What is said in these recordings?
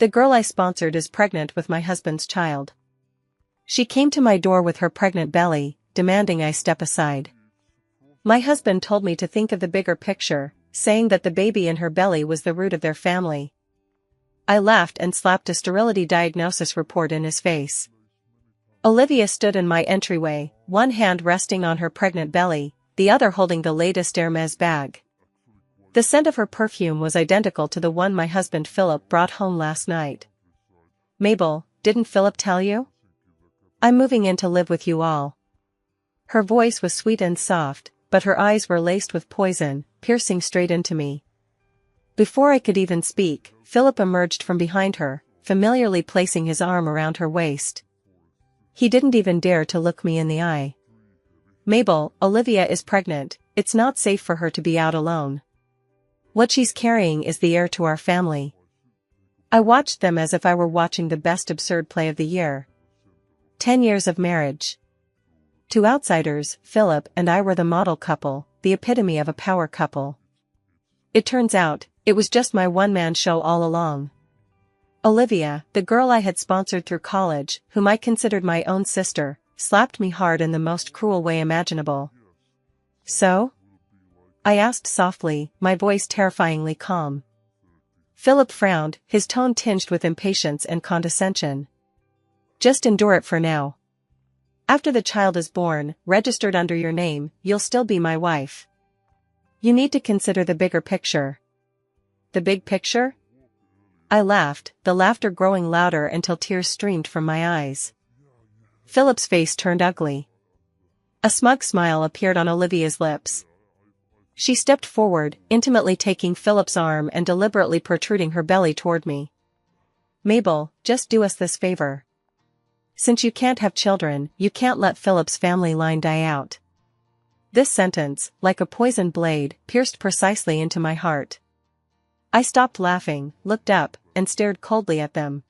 The girl I sponsored is pregnant with my husband's child. She came to my door with her pregnant belly, demanding I step aside. My husband told me to think of the bigger picture, saying that the baby in her belly was the root of their family. I laughed and slapped a sterility diagnosis report in his face. Olivia stood in my entryway, one hand resting on her pregnant belly, the other holding the latest Hermes bag. The scent of her perfume was identical to the one my husband Philip brought home last night. "Mabel, didn't Philip tell you? I'm moving in to live with you all." Her voice was sweet and soft, but her eyes were laced with poison, piercing straight into me. Before I could even speak, Philip emerged from behind her, familiarly placing his arm around her waist. He didn't even dare to look me in the eye. "Mabel, Olivia is pregnant, it's not safe for her to be out alone. What she's carrying is the heir to our family." I watched them as if I were watching the best absurd play of the year. 10 years of marriage. To outsiders, Philip and I were the model couple, the epitome of a power couple. It turns out, it was just my one-man show all along. Olivia, the girl I had sponsored through college, whom I considered my own sister, slapped me hard in the most cruel way imaginable. "So?" I asked softly, my voice terrifyingly calm. Philip frowned, his tone tinged with impatience and condescension. "Just endure it for now. After the child is born, registered under your name, you'll still be my wife. You need to consider the bigger picture." "The big picture?" I laughed, the laughter growing louder until tears streamed from my eyes. Philip's face turned ugly. A smug smile appeared on Olivia's lips. She stepped forward, intimately taking Philip's arm and deliberately protruding her belly toward me. "Mabel, just do us this favor. Since you can't have children, you can't let Philip's family line die out." This sentence, like a poisoned blade, pierced precisely into my heart. I stopped laughing, looked up, and stared coldly at them.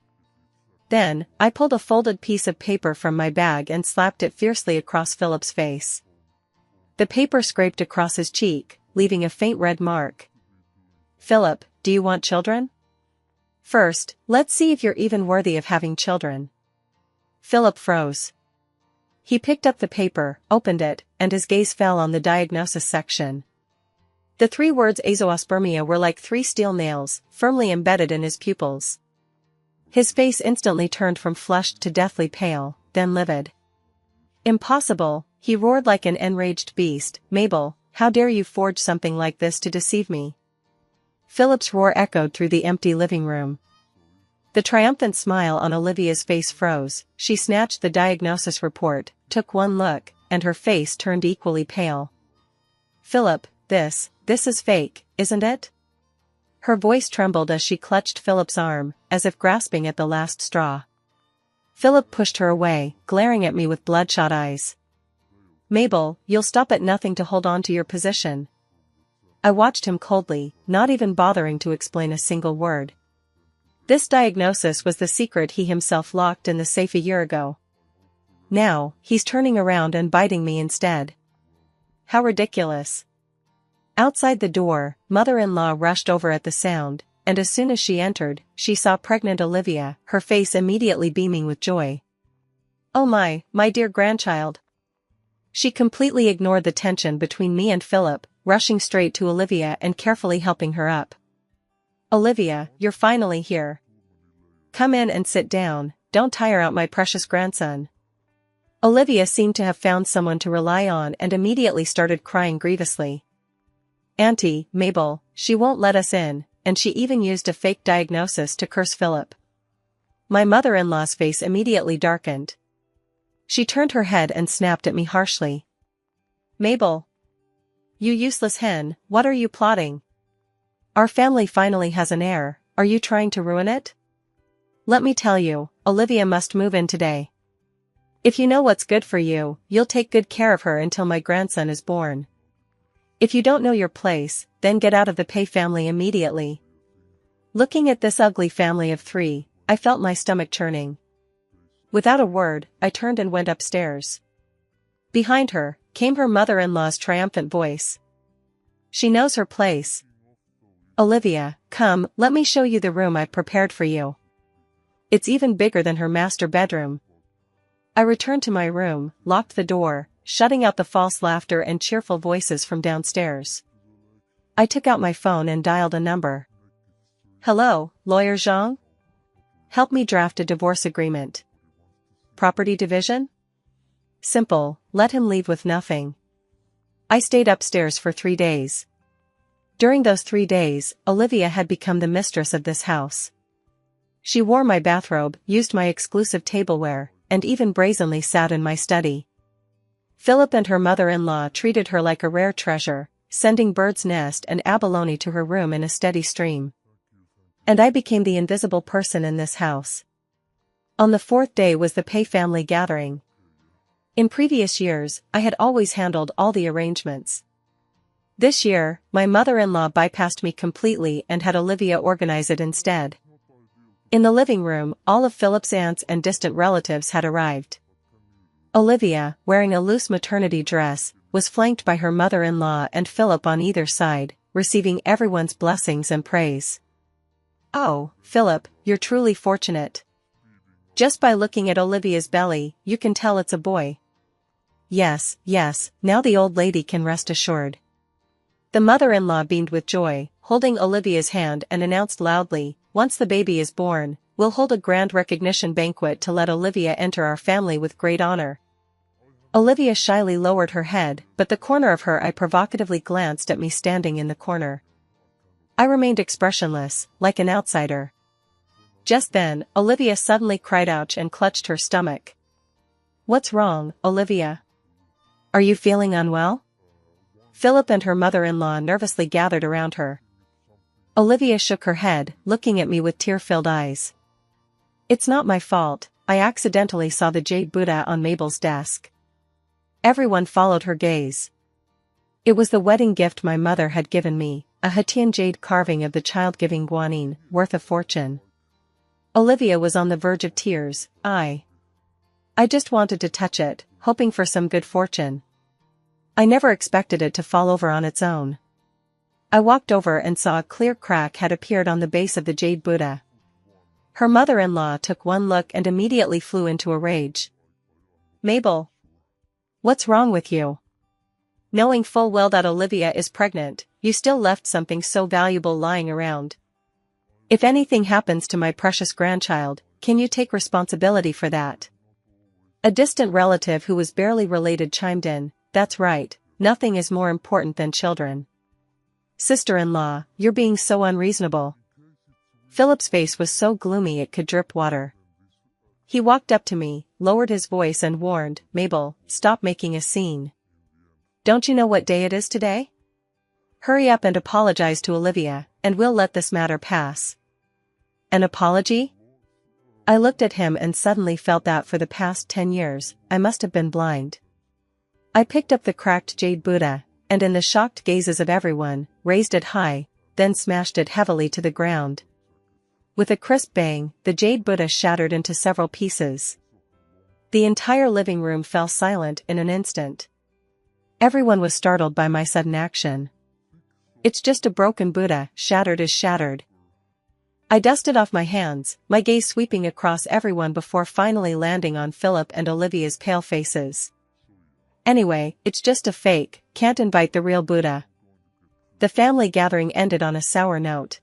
Then, I pulled a folded piece of paper from my bag and slapped it fiercely across Philip's face. The paper scraped across his cheek, leaving a faint red mark. "Philip, do you want children? First, let's see if you're even worthy of having children." Philip froze. He picked up the paper, opened it, and his gaze fell on the diagnosis section. The 3 words azoospermia were like 3 steel nails, firmly embedded in his pupils. His face instantly turned from flushed to deathly pale, then livid. "Impossible," he roared like an enraged beast. "Mabel, how dare you forge something like this to deceive me?" Philip's roar echoed through the empty living room. The triumphant smile on Olivia's face froze. She snatched the diagnosis report, took one look, and her face turned equally pale. "Philip, this is fake, isn't it?" Her voice trembled as she clutched Philip's arm, as if grasping at the last straw. Philip pushed her away, glaring at me with bloodshot eyes. "Mabel, you'll stop at nothing to hold on to your position." I watched him coldly, not even bothering to explain a single word. This diagnosis was the secret he himself locked in the safe a year ago. Now, he's turning around and biting me instead. How ridiculous. Outside the door, mother-in-law rushed over at the sound, and as soon as she entered, she saw pregnant Olivia, her face immediately beaming with joy. "Oh my dear grandchild." She completely ignored the tension between me and Philip, rushing straight to Olivia and carefully helping her up. "Olivia, you're finally here. Come in and sit down, don't tire out my precious grandson." Olivia seemed to have found someone to rely on and immediately started crying grievously. "Auntie, Mabel, she won't let us in," and she even used a fake diagnosis to curse Philip. My mother-in-law's face immediately darkened. She turned her head and snapped at me harshly. "Mabel, you useless hen, what are you plotting? Our family finally has an heir, are you trying to ruin it? Let me tell you, Olivia must move in today. If you know what's good for you, you'll take good care of her until my grandson is born. If you don't know your place, then get out of the Pay family immediately." Looking at this ugly family of 3, I felt my stomach churning. Without a word, I turned and went upstairs. Behind her, came her mother-in-law's triumphant voice. "She knows her place. Olivia, come, let me show you the room I've prepared for you." It's even bigger than her master bedroom. I returned to my room, locked the door, shutting out the false laughter and cheerful voices from downstairs. I took out my phone and dialed a number. Hello, Lawyer Zhang? Help me draft a divorce agreement. Property division? Simple, let him leave with nothing. I stayed upstairs for 3 days. During those 3 days, Olivia had become the mistress of this house. She wore my bathrobe, used my exclusive tableware, and even brazenly sat in my study. Philip and her mother-in-law treated her like a rare treasure, sending bird's nest and abalone to her room in a steady stream. And I became the invisible person in this house. On the 4th day was the Pei family gathering. In previous years, I had always handled all the arrangements. This year, my mother-in-law bypassed me completely and had Olivia organize it instead. In the living room, all of Philip's aunts and distant relatives had arrived. Olivia, wearing a loose maternity dress, was flanked by her mother-in-law and Philip on either side, receiving everyone's blessings and praise. Oh, Philip, you're truly fortunate. Just by looking at Olivia's belly, you can tell it's a boy. Yes, now the old lady can rest assured. The mother-in-law beamed with joy, holding Olivia's hand, and announced loudly, once the baby is born, we'll hold a grand recognition banquet to let Olivia enter our family with great honor. Olivia shyly lowered her head, but the corner of her eye provocatively glanced at me standing in the corner. I remained expressionless, like an outsider. Just then, Olivia suddenly cried ouch and clutched her stomach. What's wrong, Olivia? Are you feeling unwell? Philip and her mother-in-law nervously gathered around her. Olivia shook her head, looking at me with tear-filled eyes. It's not my fault, I accidentally saw the jade Buddha on Mabel's desk. Everyone followed her gaze. It was the wedding gift my mother had given me, a Hatian jade carving of the child-giving guanine, worth a fortune. Olivia was on the verge of tears. I just wanted to touch it, hoping for some good fortune. I never expected it to fall over on its own. I walked over and saw a clear crack had appeared on the base of the jade Buddha. Her mother-in-law took one look and immediately flew into a rage. Mabel! What's wrong with you? Knowing full well that Olivia is pregnant, you still left something so valuable lying around. If anything happens to my precious grandchild, can you take responsibility for that? A distant relative who was barely related chimed in, that's right, nothing is more important than children. Sister-in-law, you're being so unreasonable. Philip's face was so gloomy it could drip water. He walked up to me, lowered his voice and warned, Mabel, stop making a scene. Don't you know what day it is today? Hurry up and apologize to Olivia, and we'll let this matter pass. An apology? I looked at him and suddenly felt that for the past 10 years, I must have been blind. I picked up the cracked jade Buddha, and in the shocked gazes of everyone, raised it high, then smashed it heavily to the ground. With a crisp bang, the jade Buddha shattered into several pieces. The entire living room fell silent in an instant. Everyone was startled by my sudden action. It's just a broken Buddha, shattered is shattered. I dusted off my hands, my gaze sweeping across everyone before finally landing on Philip and Olivia's pale faces. Anyway, it's just a fake, can't invite the real Buddha. The family gathering ended on a sour note.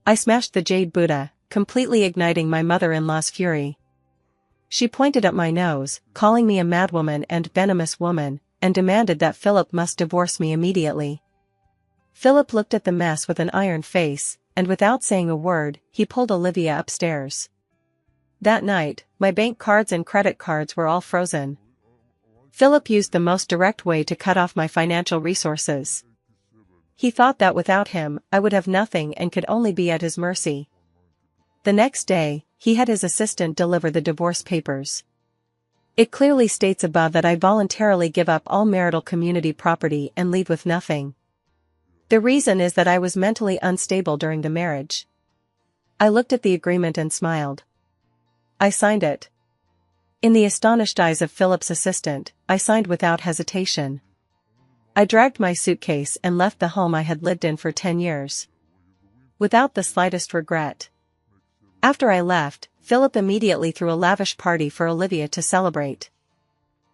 I smashed the jade Buddha, completely igniting my mother-in-law's fury. She pointed at my nose, calling me a madwoman and venomous woman, and demanded that Philip must divorce me immediately. Philip looked at the mess with an iron face, and without saying a word, he pulled Olivia upstairs. That night, my bank cards and credit cards were all frozen. Philip used the most direct way to cut off my financial resources. He thought that without him, I would have nothing and could only be at his mercy. The next day, he had his assistant deliver the divorce papers. It clearly states above that I voluntarily give up all marital community property and leave with nothing. The reason is that I was mentally unstable during the marriage. I looked at the agreement and smiled. I signed it. In the astonished eyes of Philip's assistant, I signed without hesitation. I dragged my suitcase and left the home I had lived in for 10 years. Without the slightest regret. After I left, Philip immediately threw a lavish party for Olivia to celebrate.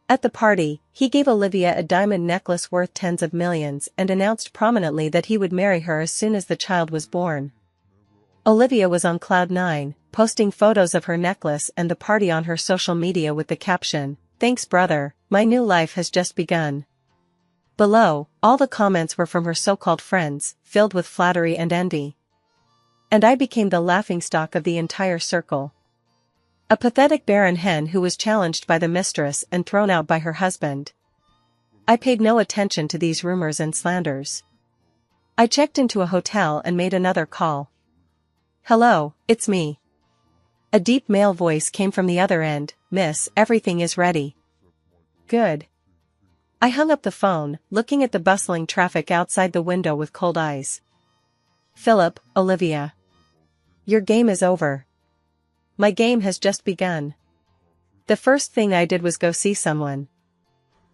At the party, he gave Olivia a diamond necklace worth tens of millions and announced prominently that he would marry her as soon as the child was born. Olivia was on cloud nine, posting photos of her necklace and the party on her social media with the caption, "Thanks brother, my new life has just begun." Below, all the comments were from her so-called friends, filled with flattery and envy. And I became the laughingstock of the entire circle. A pathetic barren hen who was challenged by the mistress and thrown out by her husband. I paid no attention to these rumors and slanders. I checked into a hotel and made another call. "Hello, it's me." A deep male voice came from the other end, "Miss, everything is ready." "Good." I hung up the phone, looking at the bustling traffic outside the window with cold eyes. "Philip, Olivia. Your game is over." "My game has just begun." The first thing I did was go see someone.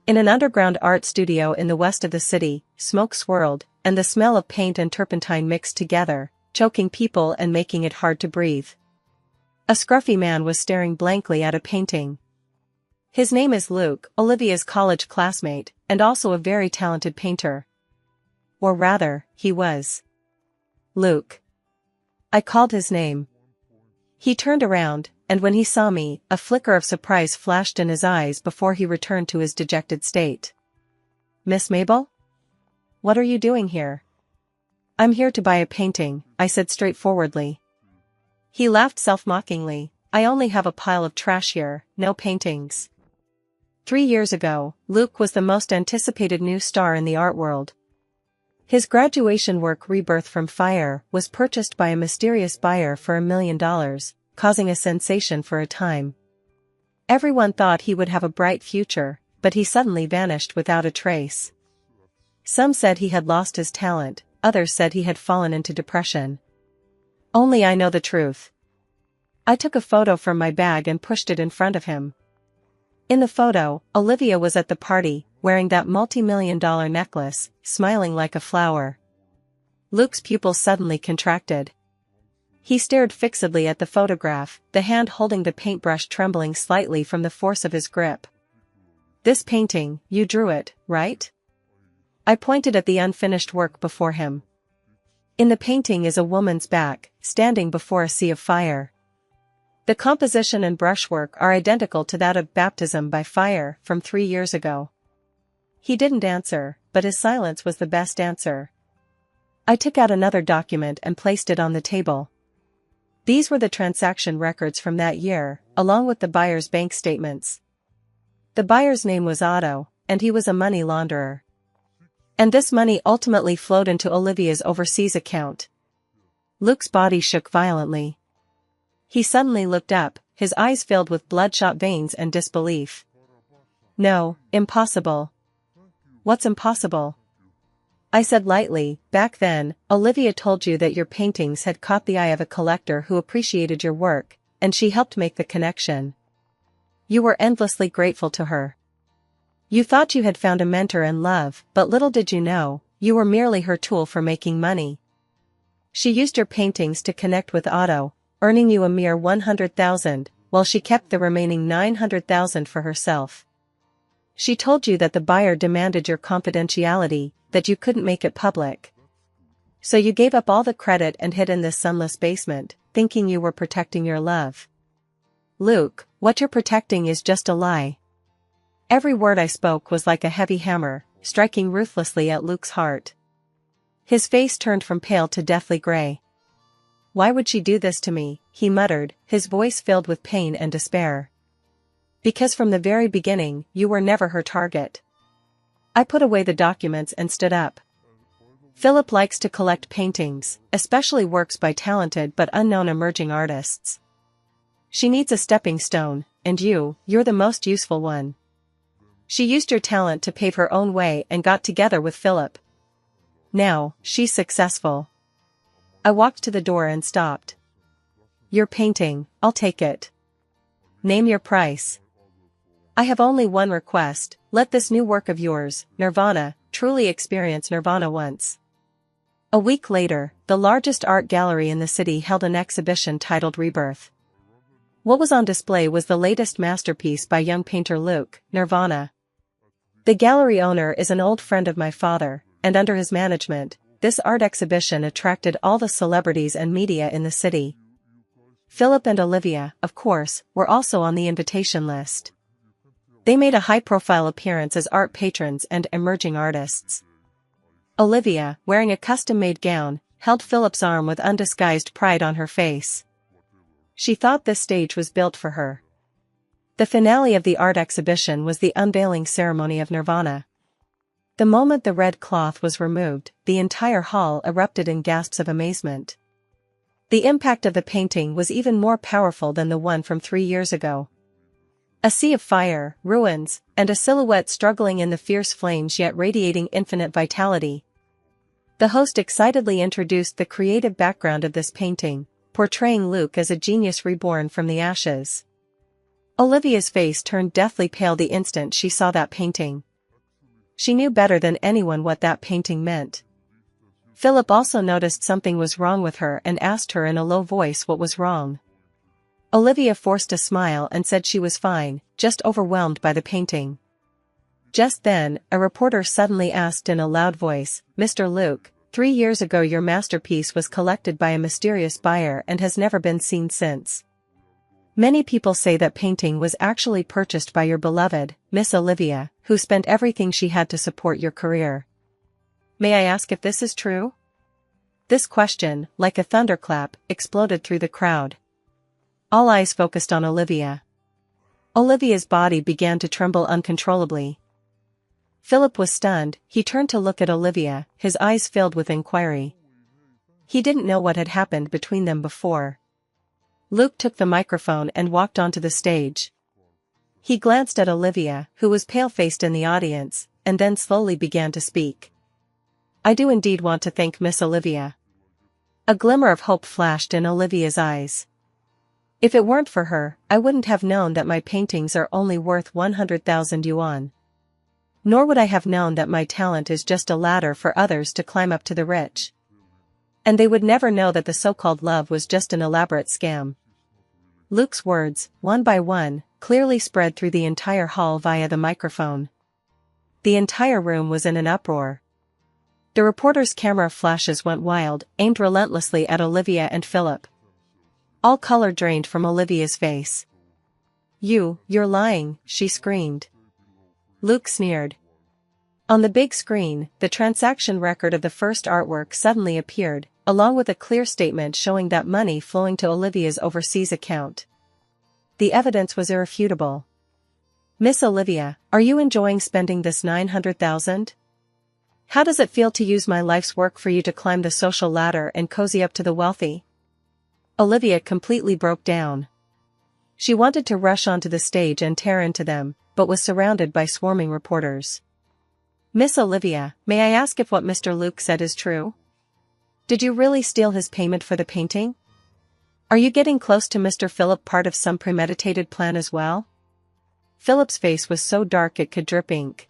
In an underground art studio in the west of the city, smoke swirled, and the smell of paint and turpentine mixed together, choking people and making it hard to breathe. A scruffy man was staring blankly at a painting. His name is Luke, Olivia's college classmate, and also a very talented painter. Or rather, he was. Luke. I called his name. He turned around, and when he saw me, a flicker of surprise flashed in his eyes before he returned to his dejected state. "Miss Mabel? What are you doing here?" "I'm here to buy a painting," I said straightforwardly. He laughed self-mockingly. "I only have a pile of trash here, no paintings." 3 years ago, Luke was the most anticipated new star in the art world. His graduation work Rebirth from Fire was purchased by a mysterious buyer for $1 million, causing a sensation for a time. Everyone thought he would have a bright future, but he suddenly vanished without a trace. Some said he had lost his talent, others said he had fallen into depression. Only I know the truth. I took a photo from my bag and pushed it in front of him. In the photo, Olivia was at the party, wearing that multi-million-dollar necklace, smiling like a flower. Luke's pupils suddenly contracted. He stared fixedly at the photograph, the hand holding the paintbrush trembling slightly from the force of his grip. "This painting, you drew it, right?" I pointed at the unfinished work before him. In the painting is a woman's back, standing before a sea of fire. The composition and brushwork are identical to that of Baptism by Fire from 3 years ago. He didn't answer, but his silence was the best answer. I took out another document and placed it on the table. These were the transaction records from that year, along with the buyer's bank statements. The buyer's name was Otto, and he was a money launderer. And this money ultimately flowed into Olivia's overseas account. Luke's body shook violently. He suddenly looked up, his eyes filled with bloodshot veins and disbelief. "No, impossible." "What's impossible?" I said lightly. "Back then, Olivia told you that your paintings had caught the eye of a collector who appreciated your work, and she helped make the connection. You were endlessly grateful to her. You thought you had found a mentor in love, but little did you know, you were merely her tool for making money. She used your paintings to connect with Otto, earning you a mere $100,000, while she kept the remaining $900,000 for herself. She told you that the buyer demanded your confidentiality, that you couldn't make it public. So you gave up all the credit and hid in this sunless basement, thinking you were protecting your love. Luke, what you're protecting is just a lie." Every word I spoke was like a heavy hammer, striking ruthlessly at Luke's heart. His face turned from pale to deathly gray. "Why would she do this to me?" he muttered, his voice filled with pain and despair. "Because from the very beginning, you were never her target." I put away the documents and stood up. "Philip likes to collect paintings, especially works by talented but unknown emerging artists. She needs a stepping stone, and you're the most useful one. She used your talent to pave her own way and got together with Philip. Now, she's successful." I walked to the door and stopped. "Your painting, I'll take it. Name your price." "I have only one request, let this new work of yours, Nirvana, truly experience Nirvana once." A week later, the largest art gallery in the city held an exhibition titled Rebirth. What was on display was the latest masterpiece by young painter Luke, Nirvana. The gallery owner is an old friend of my father, and under his management, this art exhibition attracted all the celebrities and media in the city. Philip and Olivia, of course, were also on the invitation list. They made a high-profile appearance as art patrons and emerging artists. Olivia, wearing a custom-made gown, held Philip's arm with undisguised pride on her face. She thought this stage was built for her. The finale of the art exhibition was the unveiling ceremony of Nirvana. The moment the red cloth was removed, the entire hall erupted in gasps of amazement. The impact of the painting was even more powerful than the one from 3 years ago. A sea of fire, ruins, and a silhouette struggling in the fierce flames yet radiating infinite vitality. The host excitedly introduced the creative background of this painting, portraying Luke as a genius reborn from the ashes. Olivia's face turned deathly pale the instant she saw that painting. She knew better than anyone what that painting meant. Philip also noticed something was wrong with her and asked her in a low voice what was wrong. Olivia forced a smile and said she was fine, just overwhelmed by the painting. Just then, a reporter suddenly asked in a loud voice, "Mr. Luke, 3 years ago your masterpiece was collected by a mysterious buyer and has never been seen since. Many people say that painting was actually purchased by your beloved, Miss Olivia, who spent everything she had to support your career. May I ask if this is true?" This question, like a thunderclap, exploded through the crowd. All eyes focused on Olivia. Olivia's body began to tremble uncontrollably. Philip was stunned. He turned to look at Olivia, his eyes filled with inquiry. He didn't know what had happened between them before. Luke took the microphone and walked onto the stage. He glanced at Olivia, who was pale-faced in the audience, and then slowly began to speak. "I do indeed want to thank Miss Olivia." A glimmer of hope flashed in Olivia's eyes. "If it weren't for her, I wouldn't have known that my paintings are only worth 100,000 yuan. Nor would I have known that my talent is just a ladder for others to climb up to the rich. And they would never know that the so-called love was just an elaborate scam." Luke's words, one by one, clearly spread through the entire hall via the microphone. The entire room was in an uproar. The reporter's camera flashes went wild, aimed relentlessly at Olivia and Philip. All color drained from Olivia's face. You're lying," she screamed. Luke sneered. On the big screen, the transaction record of the first artwork suddenly appeared, along with a clear statement showing that money flowing to Olivia's overseas account. The evidence was irrefutable. "Miss Olivia, are you enjoying spending this 900,000? How does it feel to use my life's work for you to climb the social ladder and cozy up to the wealthy?" Olivia completely broke down. She wanted to rush onto the stage and tear into them, but was surrounded by swarming reporters. "Miss Olivia, may I ask if what Mr. Luke said is true? Did you really steal his payment for the painting? Are you getting close to Mr. Philip, part of some premeditated plan as well?" Philip's face was so dark it could drip ink.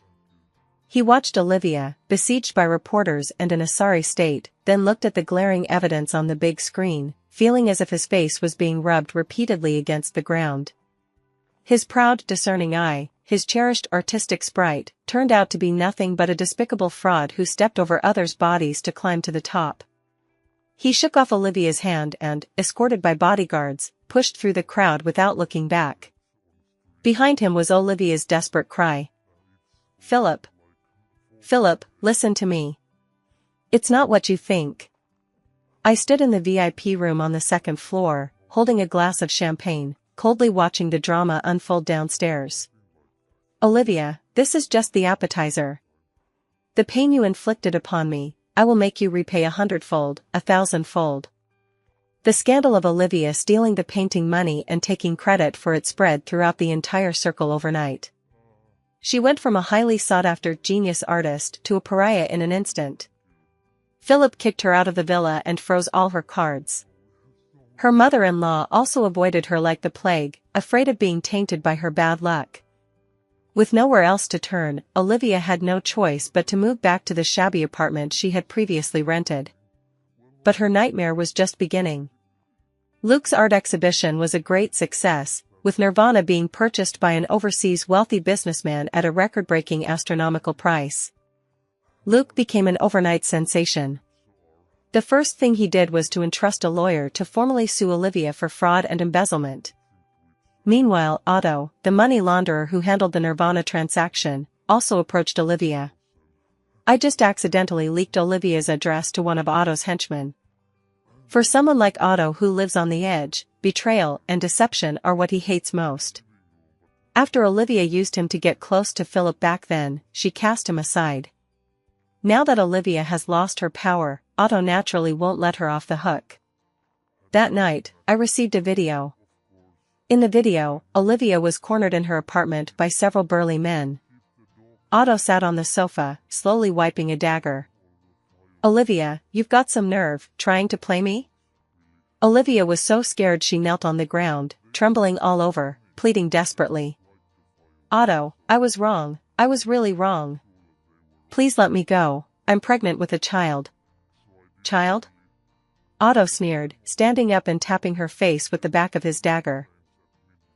He watched Olivia, besieged by reporters and in a sorry state, then looked at the glaring evidence on the big screen, feeling as if his face was being rubbed repeatedly against the ground. His proud, discerning eye, his cherished artistic sprite, turned out to be nothing but a despicable fraud who stepped over others' bodies to climb to the top. He shook off Olivia's hand and, escorted by bodyguards, pushed through the crowd without looking back. Behind him was Olivia's desperate cry. "Philip! Philip, listen to me. It's not what you think." I stood in the VIP room on the second floor, holding a glass of champagne, coldly watching the drama unfold downstairs. "Olivia, this is just the appetizer. The pain you inflicted upon me, I will make you repay 100-fold, 1,000-fold." The scandal of Olivia stealing the painting money and taking credit for it spread throughout the entire circle overnight. She went from a highly sought-after genius artist to a pariah in an instant. Philip kicked her out of the villa and froze all her cards. Her mother-in-law also avoided her like the plague, afraid of being tainted by her bad luck. With nowhere else to turn, Olivia had no choice but to move back to the shabby apartment she had previously rented. But her nightmare was just beginning. Luke's art exhibition was a great success, with Nirvana being purchased by an overseas wealthy businessman at a record-breaking astronomical price. Luke became an overnight sensation. The first thing he did was to entrust a lawyer to formally sue Olivia for fraud and embezzlement. Meanwhile, Otto, the money launderer who handled the Nirvana transaction, also approached Olivia. I just accidentally leaked Olivia's address to one of Otto's henchmen. For someone like Otto who lives on the edge, betrayal and deception are what he hates most. After Olivia used him to get close to Philip back then, she cast him aside. Now that Olivia has lost her power, Otto naturally won't let her off the hook. That night, I received a video. In the video, Olivia was cornered in her apartment by several burly men. Otto sat on the sofa, slowly wiping a dagger. "Olivia, you've got some nerve, trying to play me?" Olivia was so scared she knelt on the ground, trembling all over, pleading desperately. "Otto, I was wrong, I was really wrong. Please let me go, I'm pregnant with a child." "Child?" Otto sneered, standing up and tapping her face with the back of his dagger.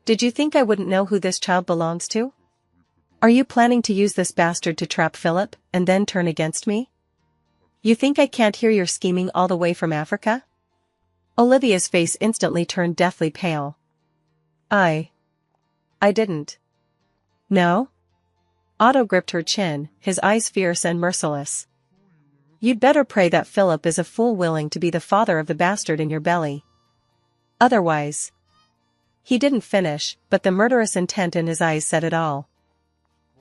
"Did you think I wouldn't know who this child belongs to? Are you planning to use this bastard to trap Philip, and then turn against me? You think I can't hear your scheming all the way from Africa?" Olivia's face instantly turned deathly pale. I didn't. No?" Otto gripped her chin, his eyes fierce and merciless. "You'd better pray that Philip is a fool willing to be the father of the bastard in your belly. Otherwise—" He didn't finish, but the murderous intent in his eyes said it all.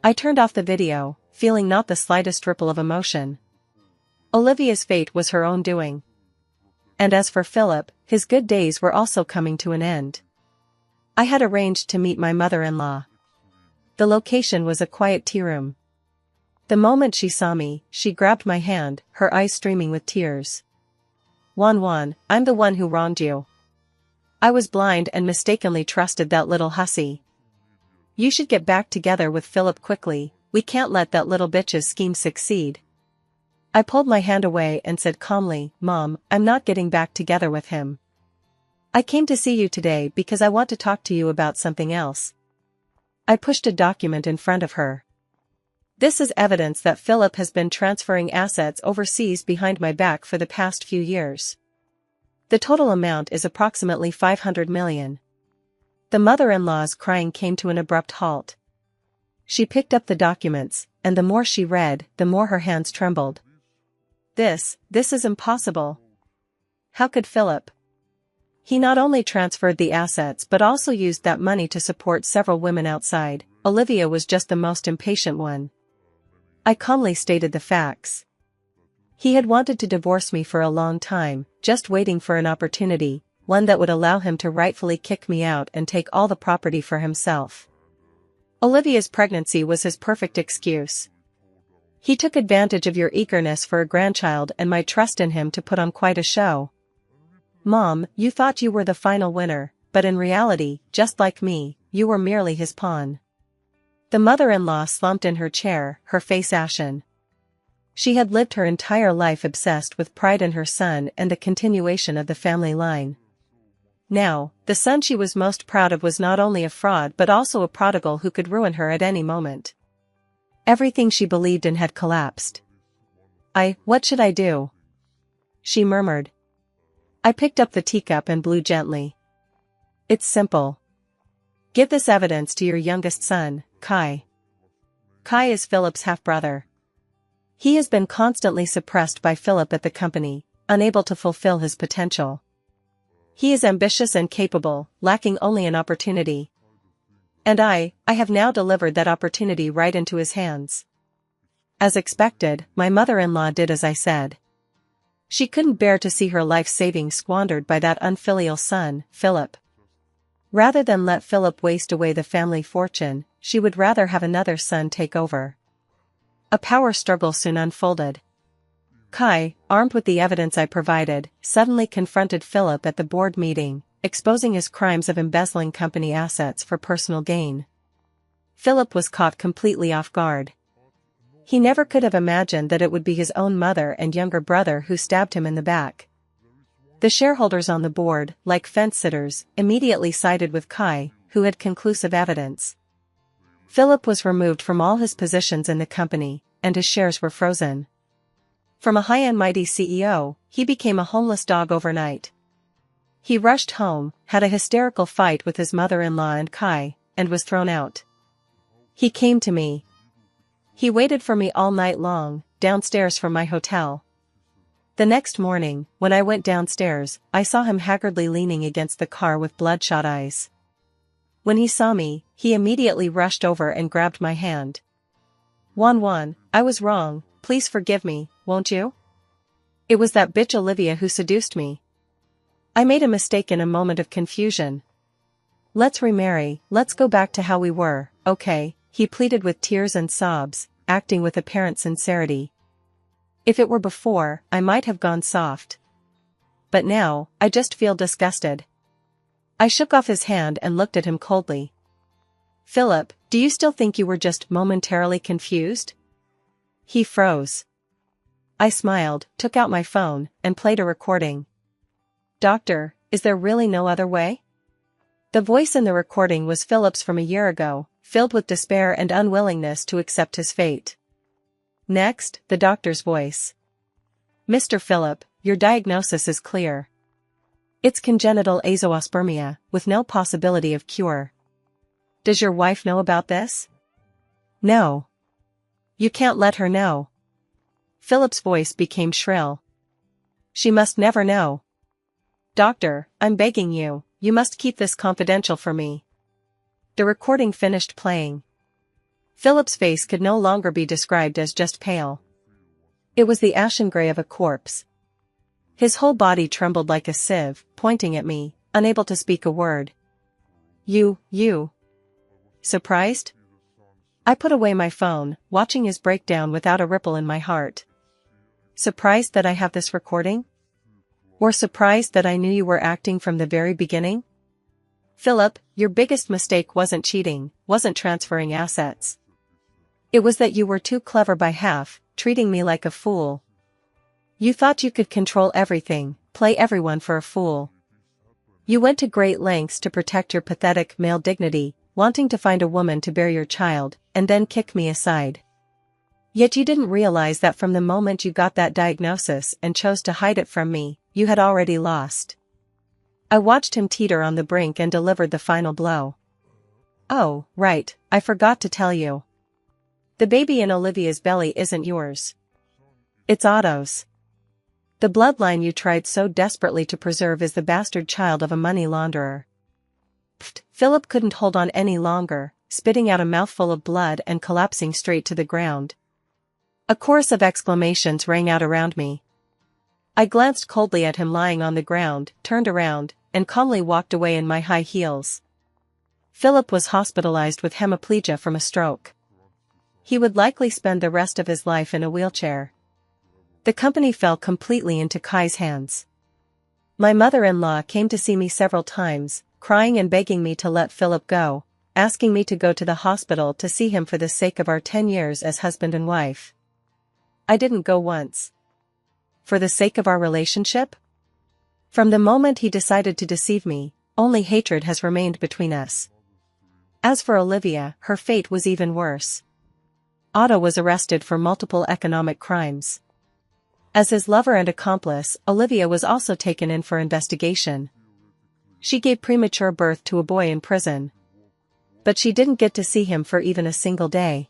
I turned off the video, feeling not the slightest ripple of emotion. Olivia's fate was her own doing. And as for Philip, his good days were also coming to an end. I had arranged to meet my mother-in-law. The location was a quiet tea room. The moment she saw me, she grabbed my hand, her eyes streaming with tears. "Juan, I'm the one who wronged you. I was blind and mistakenly trusted that little hussy. You should get back together with Philip quickly, we can't let that little bitch's scheme succeed." I pulled my hand away and said calmly, "Mom, I'm not getting back together with him. I came to see you today because I want to talk to you about something else." I pushed a document in front of her. "This is evidence that Philip has been transferring assets overseas behind my back for the past few years. The total amount is approximately 500 million. The mother-in-law's crying came to an abrupt halt. She picked up the documents, and the more she read, the more her hands trembled. This is impossible. How could Philip? He not only transferred the assets but also used that money to support several women outside. Olivia was just the most impatient one. I calmly stated the facts. He had wanted to divorce me for a long time, just waiting for an opportunity, one that would allow him to rightfully kick me out and take all the property for himself. Olivia's pregnancy was his perfect excuse. He took advantage of your eagerness for a grandchild and my trust in him to put on quite a show. Mom, you thought you were the final winner, but in reality, just like me, you were merely his pawn." The mother-in-law slumped in her chair, her face ashen. She had lived her entire life obsessed with pride in her son and the continuation of the family line. Now, the son she was most proud of was not only a fraud but also a prodigal who could ruin her at any moment. Everything she believed in had collapsed. What should I do?" she murmured. I picked up the teacup and blew gently. "It's simple. Give this evidence to your youngest son, Kai. Kai is Philip's half-brother. He has been constantly suppressed by Philip at the company, unable to fulfill his potential. He is ambitious and capable, lacking only an opportunity. And I have now delivered that opportunity right into his hands." As expected, my mother-in-law did as I said. She couldn't bear to see her life savings squandered by that unfilial son, Philip. Rather than let Philip waste away the family fortune, she would rather have another son take over. A power struggle soon unfolded. Kai, armed with the evidence I provided, suddenly confronted Philip at the board meeting, exposing his crimes of embezzling company assets for personal gain. Philip was caught completely off guard. He never could have imagined that it would be his own mother and younger brother who stabbed him in the back. The shareholders on the board, like fence-sitters, immediately sided with Kai, who had conclusive evidence. Philip was removed from all his positions in the company, and his shares were frozen. From a high and mighty CEO, he became a homeless dog overnight. He rushed home, had a hysterical fight with his mother-in-law and Kai, and was thrown out. He came to me. He waited for me all night long, downstairs from my hotel. The next morning, when I went downstairs, I saw him haggardly leaning against the car with bloodshot eyes. When he saw me, he immediately rushed over and grabbed my hand. Juan, I was wrong, please forgive me, won't you? It was that bitch Olivia who seduced me. I made a mistake in a moment of confusion. Let's remarry, let's go back to how we were, okay? He pleaded with tears and sobs, acting with apparent sincerity. If it were before, I might have gone soft. But now, I just feel disgusted. I shook off his hand and looked at him coldly. Philip, do you still think you were just momentarily confused? He froze. I smiled, took out my phone, and played a recording. Doctor, is there really no other way? The voice in the recording was Philip's from a year ago, filled with despair and unwillingness to accept his fate. Next, the doctor's voice. Mr. Philip, your diagnosis is clear. It's congenital azoospermia, with no possibility of cure. Does your wife know about this? No. You can't let her know. Philip's voice became shrill. She must never know. Doctor, I'm begging you, you must keep this confidential for me. The recording finished playing. Philip's face could no longer be described as just pale. It was the ashen gray of a corpse. His whole body trembled like a sieve, pointing at me, unable to speak a word. You. Surprised? I put away my phone, watching his breakdown without a ripple in my heart. Surprised that I have this recording? Or surprised that I knew you were acting from the very beginning? Philip, your biggest mistake wasn't cheating, wasn't transferring assets. It was that you were too clever by half, treating me like a fool. You thought you could control everything, play everyone for a fool. You went to great lengths to protect your pathetic male dignity, wanting to find a woman to bear your child, and then kick me aside. Yet you didn't realize that from the moment you got that diagnosis and chose to hide it from me, you had already lost. I watched him teeter on the brink and delivered the final blow. Oh, right, I forgot to tell you. The baby in Olivia's belly isn't yours. It's Otto's. The bloodline you tried so desperately to preserve is the bastard child of a money launderer. Pfft, Philip couldn't hold on any longer, spitting out a mouthful of blood and collapsing straight to the ground. A chorus of exclamations rang out around me. I glanced coldly at him lying on the ground, turned around, and calmly walked away in my high heels. Philip was hospitalized with hemiplegia from a stroke. He would likely spend the rest of his life in a wheelchair. The company fell completely into Kai's hands. My mother-in-law came to see me several times, crying and begging me to let Philip go, asking me to go to the hospital to see him for the sake of our 10 years as husband and wife. I didn't go once. For the sake of our relationship? From the moment he decided to deceive me, only hatred has remained between us. As for Olivia, her fate was even worse. Otto was arrested for multiple economic crimes. As his lover and accomplice, Olivia was also taken in for investigation. She gave premature birth to a boy in prison. But she didn't get to see him for even a single day.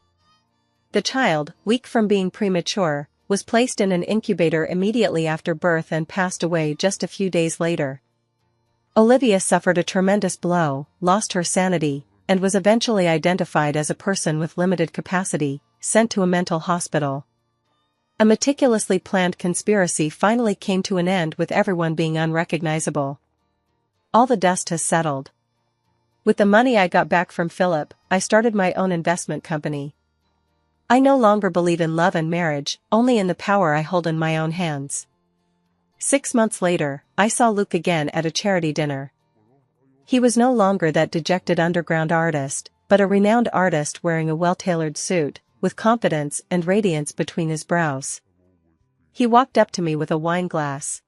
The child, weak from being premature, was placed in an incubator immediately after birth and passed away just a few days later. Olivia suffered a tremendous blow, lost her sanity, and was eventually identified as a person with limited capacity, sent to a mental hospital. A meticulously planned conspiracy finally came to an end with everyone being unrecognizable. All the dust has settled. With the money I got back from Philip, I started my own investment company. I no longer believe in love and marriage, only in the power I hold in my own hands. 6 months later, I saw Luke again at a charity dinner. He was no longer that dejected underground artist, but a renowned artist wearing a well-tailored suit, with confidence and radiance between his brows. He walked up to me with a wine glass.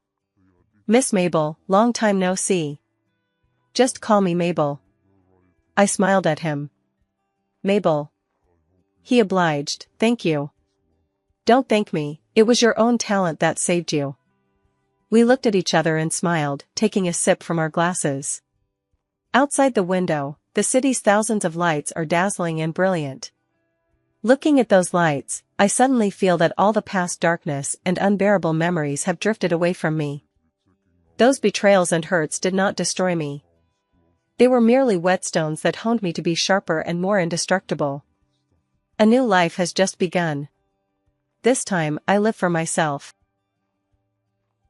Miss Mabel, long time no see. Just call me Mabel. I smiled at him. Mabel. He obliged, thank you. Don't thank me, it was your own talent that saved you. We looked at each other and smiled, taking a sip from our glasses. Outside the window, the city's thousands of lights are dazzling and brilliant. Looking at those lights, I suddenly feel that all the past darkness and unbearable memories have drifted away from me. Those betrayals and hurts did not destroy me. They were merely whetstones that honed me to be sharper and more indestructible. A new life has just begun. This time I live for myself.